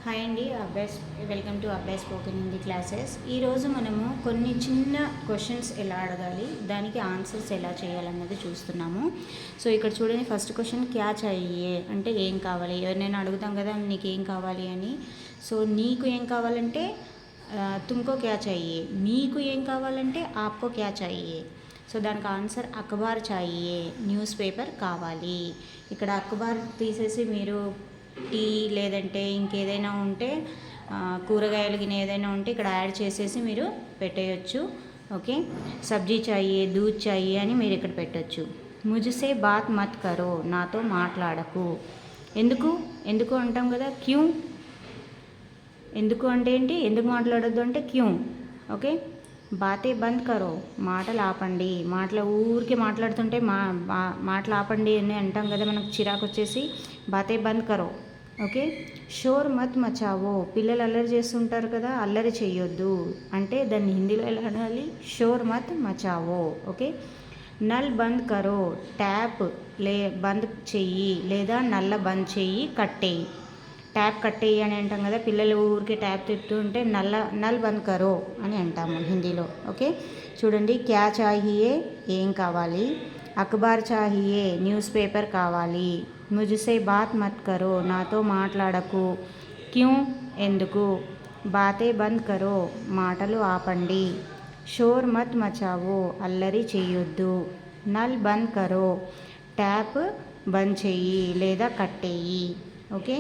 Hi అండి, welcome to అబ్బాయి spoken Hindi classes. ఈరోజు మనము కొన్ని చిన్న క్వశ్చన్స్ ఎలా అడగాలి, దానికి ఆన్సర్స్ ఎలా చేయాలన్నది చూస్తున్నాము. సో ఇక్కడ చూడండి, ఫస్ట్ క్వశ్చన్ క్యా చాహియే అంటే ఏం కావాలి. ఎవరినైనా అడుగుతాం కదా నీకు ఏం కావాలి అని. సో నీకు ఏం కావాలంటే తుమ్కో క్యా చాహియే, మీకు ఏం కావాలంటే ఆప్కో క్యా చాహియే. సో దానికి ఆన్సర్ అఖబార్ చాహియే, న్యూస్ పేపర్ కావాలి. ఇక్కడ అఖబార్ తీసేసి మీరు టీ లేదంటే ఇంకేదైనా ఉంటే కూరగాయలు గిన ఏదైనా ఉంటే ఇక్కడ యాడ్ చేసేసి మీరు పెట్టేయచ్చు. ఓకే, సబ్జీ చాహియే, దూద్ చాహియే అని మీరు ఇక్కడ పెట్టచ్చు. ముజ్సే బాత్ మత్ కరో, నాతో మాట్లాడకు. ఎందుకు అంటాం కదా, క్యూ. ఎందుకు అంటే ఏంటి, ఎందుకు మాట్లాడొద్దు అంటే క్యూ. ఓకే, బాతే బంద్ కరో, మాటలు ఆపండి. ఊరికే మాట్లాడుతుంటే మాటలు ఆపండి అని అంటాం కదా, మనకు చిరాకు వచ్చేసి బాతే బంద్ కరో. ఓకే, షోర్ మత్ మచావో, పిల్లలు అల్లరి చేస్తుంటారు కదా, అల్లరి చేయొద్దు అంటే దాన్ని హిందీలో ఎలా అనాలి, షోర్ మత్ మచావో. ఓకే, నల్ బంద్ కరో, ట్యాప్ బంద్ చెయ్యి లేదా నల్ల బంద్ చెయ్యి, కట్టేయి. ట్యాప్ కట్టేయి అని అంటాం కదా, పిల్లలు ఊరికే ట్యాప్ తిప్పుతుంటే నల్ బంద్ కరో అని అంటాము హిందీలో. ఓకే, చూడండి, క్యా చాహియే ఏం కావాలి, అఖబార్ చాహియే న్యూస్ పేపర్ కావాలి, ముజ్సే బాత్ మత్ కరో నాతో మాట్లాడకు, క్యూ ఎందుకు, బాతే బంద్ కరో మాటలు ఆపండి, షోర్ మత్ మచావో అల్లరి చేయొద్దు, నల్ బంద్ కరో ట్యాప్ బంద్ చెయ్యి లేదా కట్టేయి. ఓకే,